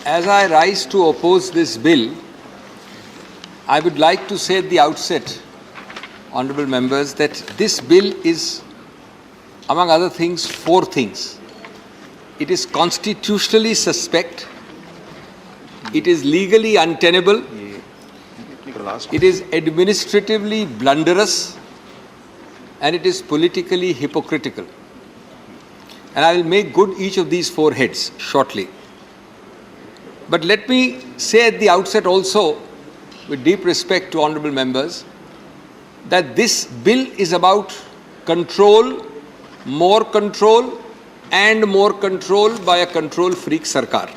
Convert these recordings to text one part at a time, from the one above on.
As I rise to oppose this bill, I would like to say at the outset, honourable members, that this bill is, among other things, four things. It is constitutionally suspect, it is legally untenable, it is administratively blunderous, and it is politically hypocritical. And I will make good each of these four heads shortly. But let me say at the outset also, with deep respect to honourable members, that this bill is about control, and more control by a control freak Sarkar.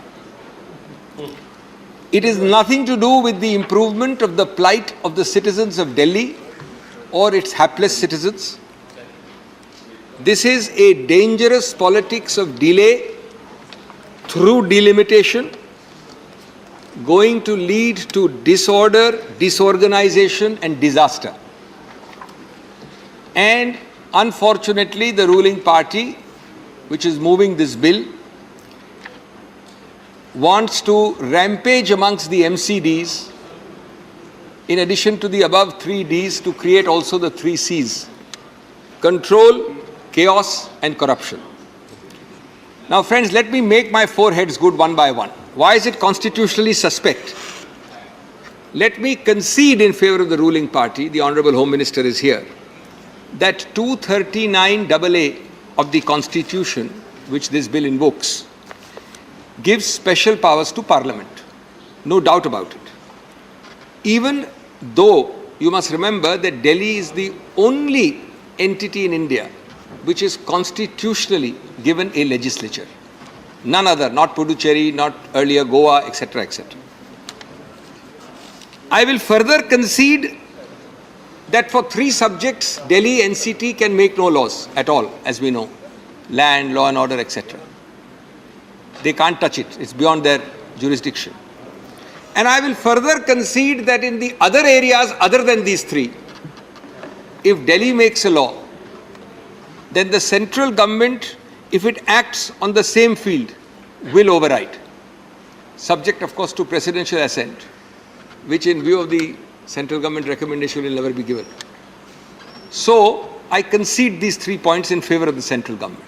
It is nothing to do with the improvement of the plight of the citizens of Delhi or its hapless citizens. This is a dangerous politics of delay through delimitation, going to lead to disorder, disorganization and disaster. And unfortunately, the ruling party, which is moving this bill, wants to rampage amongst the MCDs, in addition to the above 3 Ds, to create also the 3 Cs: control, chaos and corruption. Now friends, let me make my 4 heads good one by one. Why is it constitutionally suspect? Let me concede in favor of the ruling party, the Honourable Home Minister is here, that 239AA of the Constitution, which this bill invokes, gives special powers to Parliament. No doubt about it. Even though you must remember that Delhi is the only entity in India which is constitutionally given a legislature. None other, not Puducherry, not earlier Goa, etc., etc. I will further concede that for 3 subjects, Delhi NCT can make no laws at all, as we know. Land, law and order, etc. They can't touch it. It's beyond their jurisdiction. And I will further concede that in the other areas other than these 3, if Delhi makes a law, then the central government, if it acts on the same field, will override. Subject, of course, to presidential assent, which in view of the central government recommendation will never be given. So, I concede these 3 points in favor of the central government.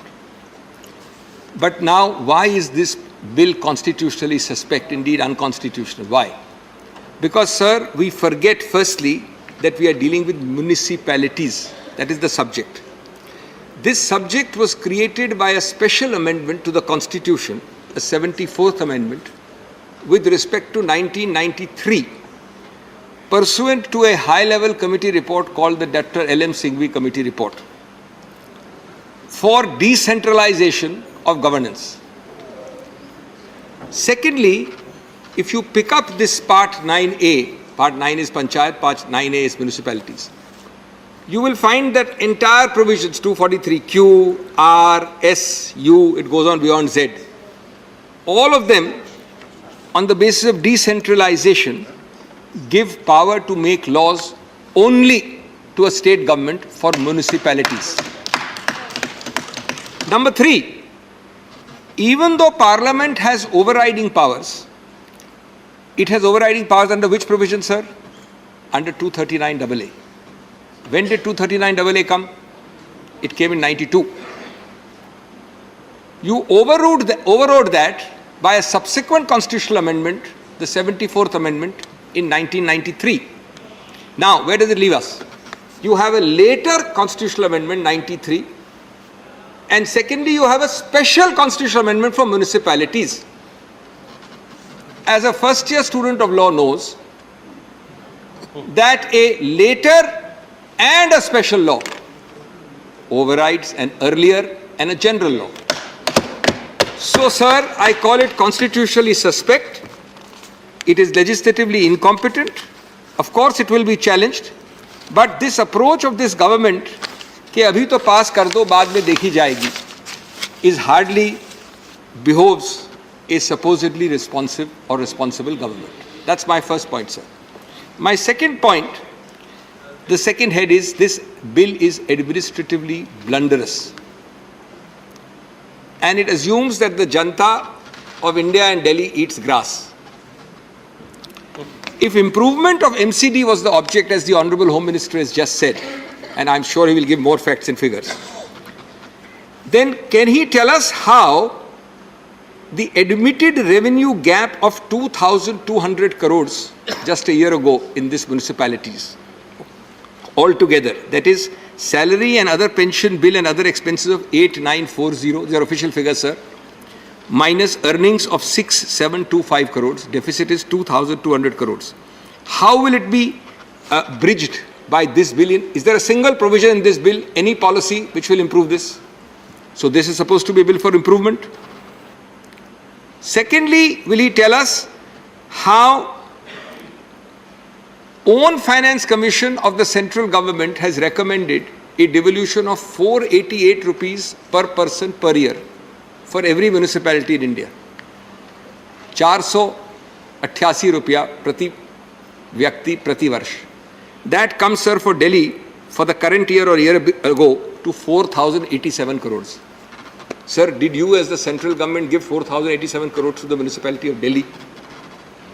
But now, why is this bill constitutionally suspect, indeed unconstitutional? Why? Because, sir, we forget firstly that we are dealing with municipalities. That is the subject. This subject was created by a special amendment to the Constitution, a 74th amendment, with respect to 1993, pursuant to a high-level committee report called the Dr. L.M. Singhvi Committee Report, for decentralization of governance. Secondly, if you pick up this part 9A, part 9 is Panchayat, part 9A is municipalities, you will find that entire provisions, 243Q, R, S, U, it goes on beyond Z, all of them on the basis of decentralization give power to make laws only to a state government for municipalities. Number 3, even though Parliament has overriding powers, it has overriding powers under which provision, sir? Under 239AA. When did 239AA come? It came in 92. You overrode that by a subsequent constitutional amendment, the 74th Amendment in 1993. Now, where does it leave us? You have a later constitutional amendment, 93, and secondly, you have a special constitutional amendment for municipalities. As a first-year student of law knows that a later and a special law overrides an earlier and a general law. So, sir, I call it constitutionally suspect. It is legislatively incompetent. Of course, it will be challenged. But this approach of this government, कि अभी तो पास कर दो बाद में देखी जाएगी, is hardly behoves a supposedly responsive or responsible government. That's my first point, sir. My second point, the second head is this bill is administratively blunderous. And it assumes that the Janta of India and Delhi eats grass. If improvement of MCD was the object, as the Honorable Home Minister has just said, and I'm sure he will give more facts and figures, then can he tell us how the admitted revenue gap of 2,200 crores just a year ago in these municipalities altogether, that is salary and other pension bill and other expenses of 8,940, these are official figures, sir, minus earnings of 6,725 crores, deficit is 2,200 crores. How will it be bridged by this bill? Is there a single provision in this bill, any policy which will improve this? So this is supposed to be a bill for improvement. Secondly, will he tell us how Own Finance Commission of the central government has recommended a devolution of 488 rupees per person per year for every municipality in India. 488 rupiya prati vyakti prati varsh. That comes, sir, for Delhi for the current year or year ago to 4,087 crores. Sir, did you as the central government give 4,087 crores to the municipality of Delhi?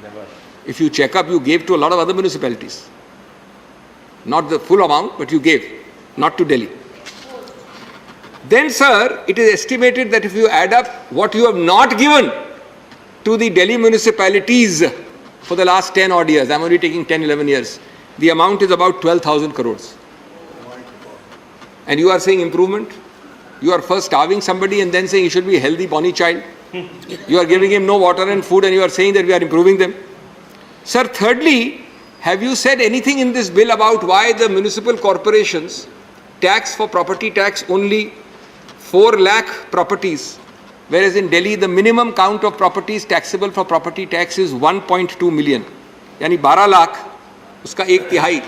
Never. If you check up, you gave to a lot of other municipalities. Not the full amount, but you gave, not to Delhi. Then, sir, it is estimated that if you add up what you have not given to the Delhi municipalities for the last 10 odd years, I'm only taking 10, 11 years, the amount is about 12,000 crores. And you are saying improvement? You are first starving somebody and then saying he should be a healthy, bonny child. You are giving him no water and food and you are saying that we are improving them. Sir, thirdly, have you said anything in this bill about why the municipal corporations tax for property tax only 4 lakh properties, whereas in Delhi the minimum count of properties taxable for property tax is 1.2 million. यानी 12 लाख, उसका एक तिहाई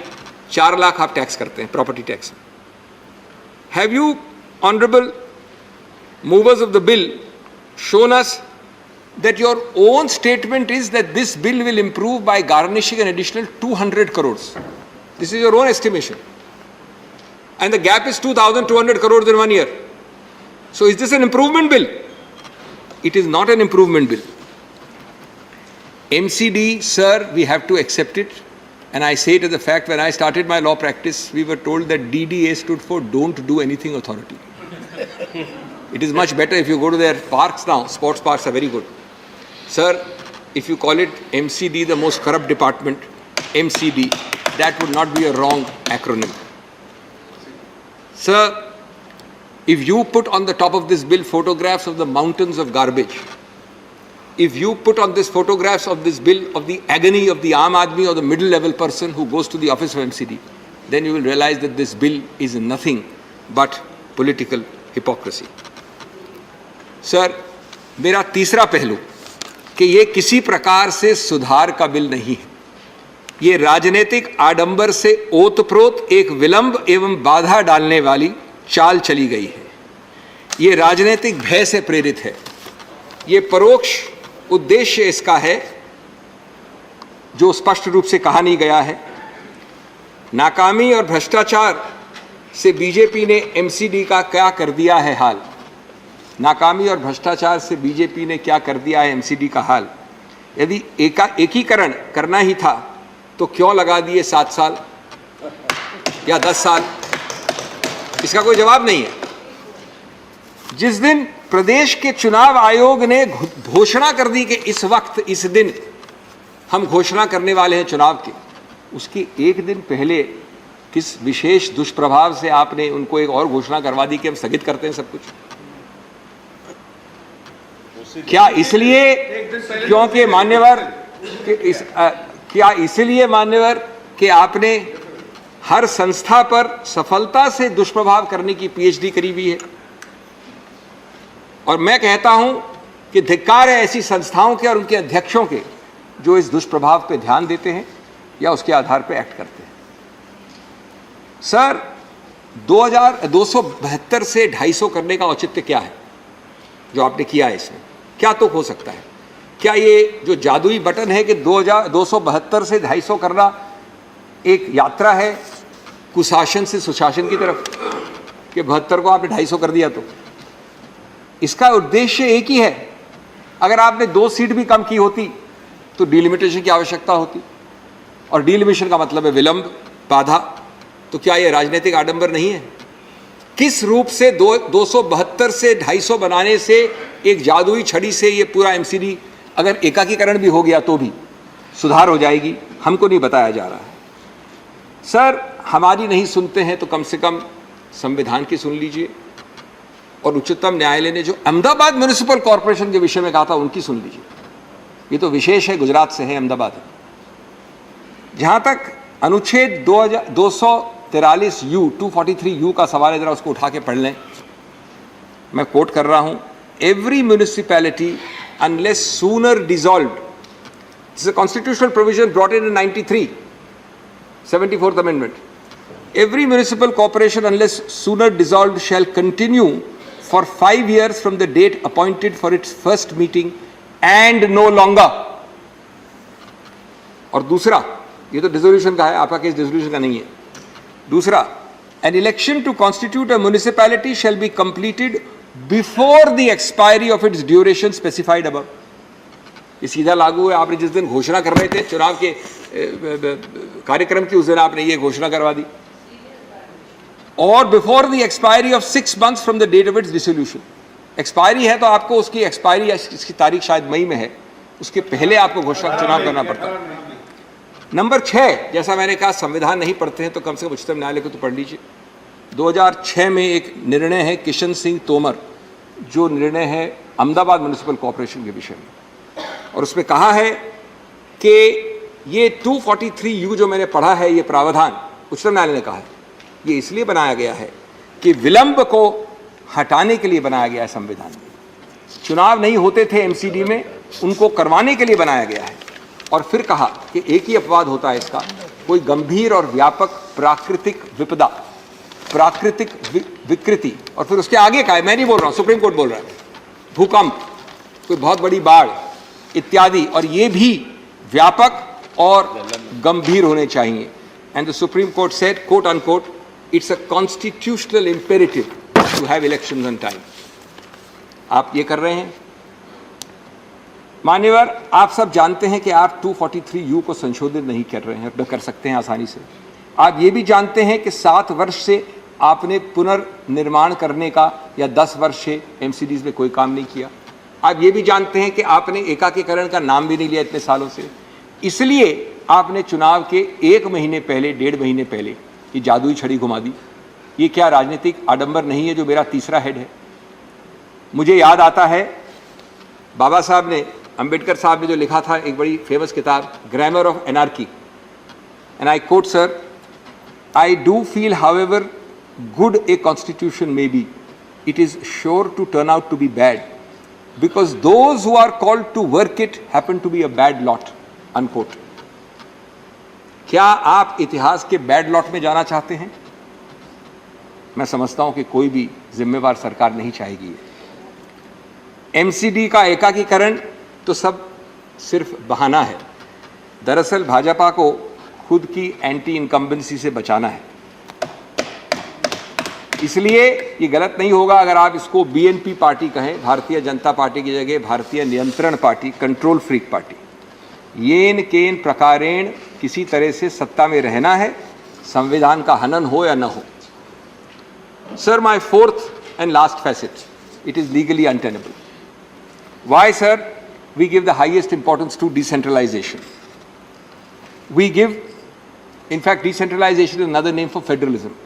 4 लाख आप tax करते हैं property tax. Have you, honorable movers of the bill, shown us that your own statement is that this bill will improve by garnishing an additional 200 crores? This is your own estimation. And the gap is 2,200 crores in 1 year. So is this an improvement bill? It is not an improvement bill. MCD, sir, we have to accept it. And I say it as a fact, when I started my law practice, we were told that DDA stood for Don't Do Anything Authority. It is much better if you go to their parks now. Sports parks are very good. Sir, if you call it MCD, the most corrupt department, MCD, that would not be a wrong acronym. Sir, if you put on the top of this bill photographs of the mountains of garbage, if you put on this photographs of this bill of the agony of the Aam Aadmi or the middle level person who goes to the office of MCD, then you will realize that this bill is nothing but political hypocrisy. Sir, मेरा तीसरा पहलू कि ये किसी प्रकार से सुधार का बिल नहीं है. ये राजनीतिक आडंबर से ओतप्रोत एक विलंब एवं बाधा डालने वाली चाल चली गई है. ये राजनीतिक भय से प्रेरित है. ये परोक्ष उद्देश्य इसका है जो स्पष्ट रूप से कहा नहीं गया है. नाकामी और भ्रष्टाचार से बीजेपी ने एमसीडी का क्या कर दिया है हाल. नाकामी और भ्रष्टाचार से बीजेपी ने क्या कर दिया है एमसीडी का हाल. यदि एकीकरण करना ही था तो क्यों लगा दिए 7 साल या 10 साल. इसका कोई जवाब नहीं है. जिस दिन प्रदेश के चुनाव आयोग ने घोषणा कर दी कि इस वक्त इस दिन हम घोषणा करने वाले हैं चुनाव की, उसकी एक दिन पहले किस विशेष दुष्प्रभाव से आपने उनको एक और घोषणा करवा दी कि हम स्थगित करते हैं सब कुछ. क्या इसलिए क्योंकि मान्यवर क्या इसलिए मान्यवर कि आपने हर संस्था पर सफलता से दुष्प्रभाव करने की पीएचडी करी हुई है. और मैं कहता हूं कि धिक्कार है ऐसी संस्थाओं के और उनके अध्यक्षों के जो इस दुष्प्रभाव पे ध्यान देते हैं या उसके आधार पे एक्ट करते हैं. सर, 272 से 250 करने का औचित्य क्या है जो आपने किया है. इसमें क्या तो हो सकता है. क्या ये जो जादुई बटन है कि 272 से 250 करना एक यात्रा है कुशासन से सुशासन की तरफ, कि 72 को आपने 250 कर दिया. तो इसका उद्देश्य एक ही है अगर आपने 2 सीट भी कम की होती तो डिलिमिटेशन की आवश्यकता होती, और डिलिमिटेशन का मतलब है विलंब, बाधा। तो क्या ये राजनीतिक आडंबर नहीं है? किस रूप से 272 से 250 बनाने से एक जादुई छड़ी से ये पूरा MCD अगर एकाकीकरण भी हो गया तो भी सुधार हो जाएगी, हमको नहीं बताया जा रहा है। सर, हमारी नहीं सुनते हैं तो कम से कम संविधान की सुन लीजिए, और उच्चतम न्यायालय ने जो अहमदाबाद म्युनिसिपल कॉर्पोरेशन के विषय में कहा था उनकी सुन लीजिए। ये तो विशेष है, गुजरात से है, अहमदाबाद। जहां तक अनुच्छेद 243U 243U का सवाल है, जरा उसको उठा के पढ़ लें। मैं कोट कर रहा हूं, every municipality unless sooner dissolved, this is a constitutional provision brought in 93 74th amendment, every municipal corporation unless sooner dissolved shall continue for 5 years from the date appointed for its first meeting and no longer। और दूसरा, ये तो dissolution का है, आपका case dissolution का नहीं है। दूसरा, an election to constitute a municipality shall be completed before the expiry of its duration specified above। ये सीधा लागू है। आपने जिस दिन घोषणा कर रहे थे चुनाव के कार्यक्रम की, उस दिन आपने ये घोषणा करवा दी। और before the expiry of 6 months from the date of its dissolution. Expiry है तो आपको उसकी एक्सपायरी, इसकी तारीख शायद मई में है, उसके पहले आपको घोषणा चुनाव करना पड़ता है। नंबर 6, जैसा मैंने कहा संविधान नहीं पढ़ते हैं तो कम से कम उच्चतम न्यायालय को तो पढ़ लीजिए। 2006 में एक निर्णय है किशन सिंह तोमर, जो निर्णय है अहमदाबाद म्युनिसिपल कॉर्पोरेशन के विषय में, और उसमें कहा है कि ये 243U जो मैंने पढ़ा है, ये प्रावधान उच्चतम न्यायालय ने कहा है ये इसलिए बनाया गया है कि विलंब को हटाने के लिए बनाया गया है। संविधान में चुनाव नहीं होते थे MCD में, उनको करवाने के लिए बनाया गया है। और फिर कहा कि एक ही अपवाद होता है इसका, कोई गंभीर और व्यापक प्राकृतिक विपदा, प्राकृतिक विकृति, और फिर उसके आगे का है, मैं नहीं बोल रहा हूं, सुप्रीम कोर्ट बोल रहा है, भूकंप, कोई बहुत बड़ी बाढ़ इत्यादि, और ये भी व्यापक और गंभीर होने चाहिए। And the Supreme Court said, quote unquote, it's a constitutional imperative to have elections on time. आप ये कर रहे हैं। मान्यवर, आप सब जानते हैं कि आप 243U को संशोधित नहीं कर रहे हैं, कर सकते हैं आसानी से। आप ये भी जानते हैं कि 7 वर्ष से आपने पुनर्निर्माण करने का, या 10 वर्ष से MCDs में कोई काम नहीं किया। आप ये भी जानते हैं कि आपने एकाकीकरण का नाम भी नहीं लिया इतने सालों से, इसलिए आपने चुनाव के 1 महीने पहले, 1.5 महीने पहले ये जादुई छड़ी घुमा दी। ये क्या राजनीतिक आडंबर नहीं है, जो मेरा तीसरा हेड है? मुझे याद आता है बाबा साहब ने, अंबेडकर साहब ने जो लिखा था एक बड़ी फेमस किताब, Grammar of Anarchy, and I quote, sir, I do feel however good a constitution may be, it is sure to turn out to be bad because those who are called to work it happen to be a bad lot, unquote। क्या आप इतिहास के bad lot में जाना चाहते हैं? मैं समझता हूं कि कोई भी जिम्मेवार सरकार नहीं चाहेगी। MCD का एकाकीकरण तो सब सिर्फ बहाना है। दरअसल भाजपा को खुद की एंटी इनकम्बेंसी से बचाना है, इसलिए ये गलत नहीं होगा अगर आप इसको BNP पार्टी कहें, भारतीय जनता पार्टी की जगह भारतीय नियंत्रण पार्टी, कंट्रोल फ्रीक पार्टी। येन केन प्रकारेण किसी तरह से सत्ता में रहना है, संविधान का हनन हो या न हो। Sir, my 4th and last facet, it is legally untenable। Why, sir? We give the highest importance to decentralization। We give, in fact, decentralization is another name for federalism।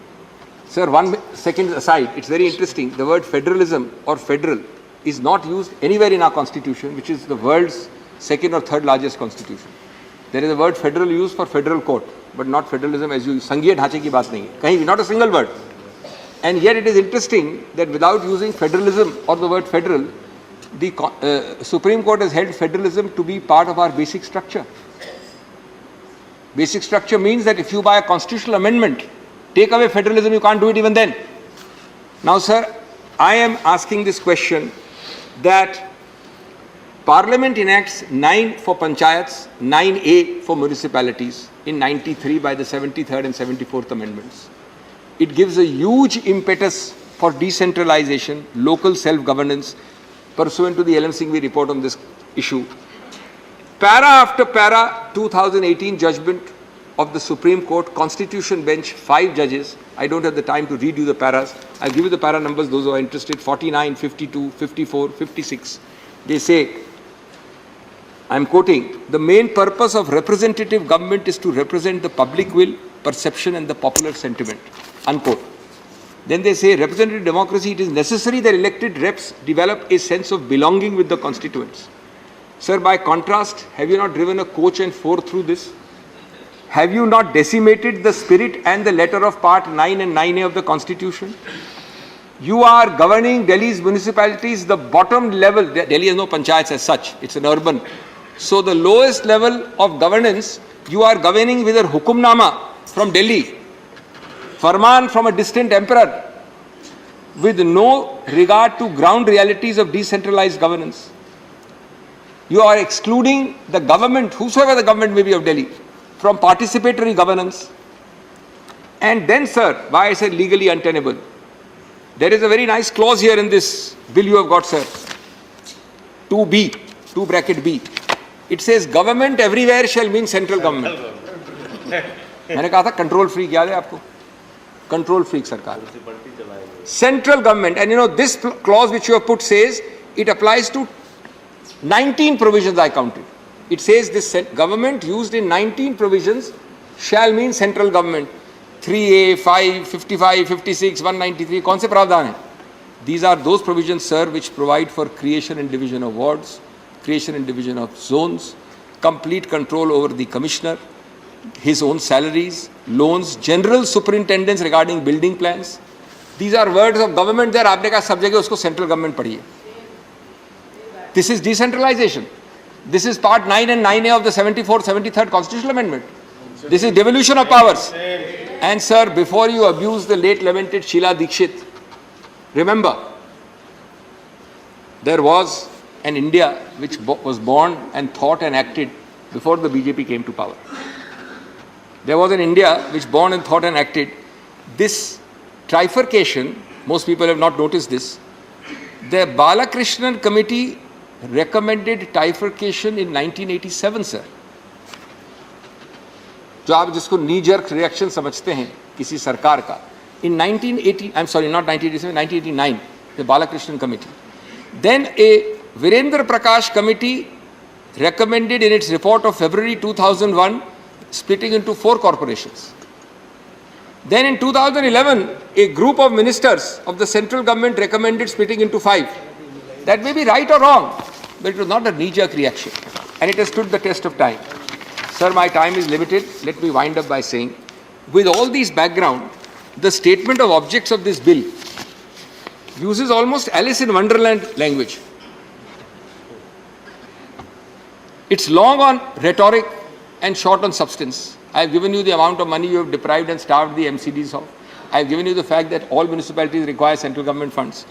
Sir, 1 second aside, it's very interesting. The word federalism or federal is not used anywhere in our constitution, which is the world's 2nd or 3rd largest constitution। There is a word federal used for federal court, but not federalism as you, संघीय ढांचे की बात नहीं है कहीं भी, not a single word। And yet it is interesting that without using federalism or the word federal, the Supreme Court has held federalism to be part of our basic structure। Basic structure means that if you buy a constitutional amendment, take away federalism, you can't do it even then। Now, sir, I am asking this question that Parliament enacts 9 for panchayats, 9A for municipalities in 93 by the 73rd and 74th amendments। It gives a huge impetus for decentralization, local self-governance, pursuant to the LM Singhvi report on this issue. Para after para, 2018 judgment of the Supreme Court, Constitution Bench, 5 judges. I don't have the time to read you the paras. I'll give you the para numbers, those who are interested, 49, 52, 54, 56. They say, I'm quoting, the main purpose of representative government is to represent the public will, perception and the popular sentiment, unquote. Then they say, representative democracy, it is necessary that elected reps develop a sense of belonging with the constituents. Sir, by contrast, have you not driven a coach and 4 through this? Have you not decimated the spirit and the letter of Part 9 and 9A of the Constitution? You are governing Delhi's municipalities, the bottom level. Delhi has no panchayats as such, it's an urban. So the lowest level of governance, you are governing with a hukumnama from Delhi, farman from a distant emperor, with no regard to ground realities of decentralized governance. You are excluding the government, whosoever the government may be of Delhi, from participatory governance. And then, sir, why I said legally untenable? There is a very nice clause here in this bill you have got, sir. 2B, 2 bracket B. It says government everywhere shall mean central government. मैंने कहा था control freak याद है आपको? Control freak sarkar. Central government, and you know this clause which you have put says it applies to 19 provisions I counted. It says this government used in 19 provisions shall mean central government. 3A, 5, 55, 56, 193, कौन से प्रावधान हैं? These are those provisions, sir, which provide for creation and division of wards, creation and division of zones, complete control over the commissioner, his own salaries, loans, general superintendence regarding building plans. These are words of government there. आपने कहा सब जगह उसको central government पढ़िए. This is decentralization. This is part 9 and 9A of the 74th, 73rd constitutional amendment. This is devolution of powers. And sir, before you abuse the late lamented Sheila Dikshit, remember, there was an India which was born and thought and acted before the BJP came to power. There was an India which born and thought and acted. This trifurcation, most people have not noticed this. The Balakrishnan committee recommended trifurcation in 1987, sir. जो आप जिसको knee jerk reaction समझते हैं किसी सरकार का, in 1980, I'm sorry, not 1987, 1989, the Balakrishnan committee. Then a Virendra Prakash committee recommended in its report of February 2001 splitting into 4 corporations. Then in 2011, a group of ministers of the central government recommended splitting into 5. That may be right or wrong, but it was not a knee-jerk reaction, and it has stood the test of time. Sir, my time is limited. Let me wind up by saying, with all these background, the statement of objects of this bill uses almost Alice in Wonderland language. It's long on rhetoric and short on substance. I have given you the amount of money you have deprived and starved the MCDs of. I have given you the fact that all municipalities require central government funds.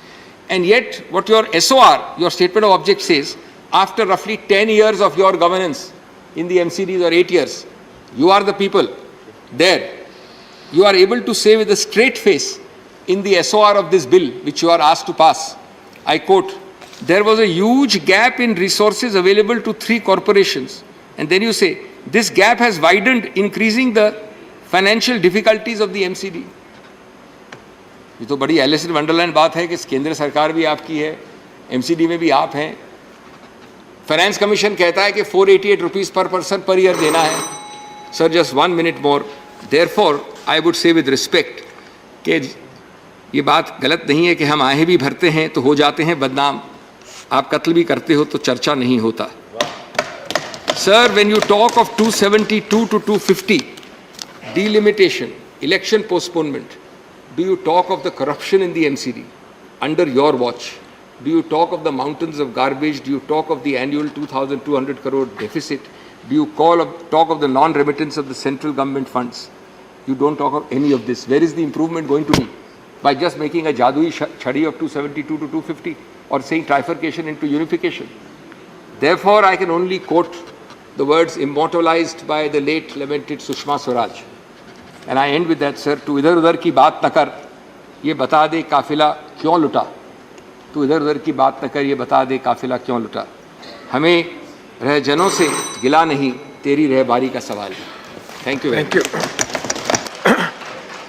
And yet, what your SOR, your statement of objects says, after roughly 10 years of your governance in the MCDs or 8 years, you are the people there. You are able to say with a straight face in the SOR of this bill, which you are asked to pass, I quote, there was a huge gap in resources available to 3 corporations. And then you say, this gap has widened, increasing the financial difficulties of the MCD. ये तो बड़ी Alice in Wonderland बात है कि केंद्र सरकार भी आपकी है, MCD में भी आप हैं. फाइनेंस कमीशन कहता है कि 488 रुपीस पर पर्सन पर ईयर देना है. Sir, just 1 minute more. Therefore I would say with respect कि ये बात गलत नहीं है कि हम आहें भी भरते हैं तो हो जाते हैं बदनाम. आप कत्ल भी करते हो तो चर्चा नहीं होता. Sir, when you talk of 272 to 250, delimitation, election postponement, do you talk of the corruption in the MCD under your watch? Do you talk of the mountains of garbage? Do you talk of the annual 2,200 crore deficit? Do you talk of the non-remittance of the central government funds? You don't talk of any of this. Where is the improvement going to be? By just making a jadui chhadi of 272 to 250 or saying trifurcation into unification. Therefore, I can only quote the words immortalized by the late lamented Sushma Swaraj. And I end with that, sir, to idhar udhar ki baat na kar, ye bata de kafila kyun luta. तू इधर उधर की बात न कर, ये बता दे काफिला क्यों लुटा। हमें रहजनों से गिला नहीं, तेरी रहबारी का सवाल है। Thank you.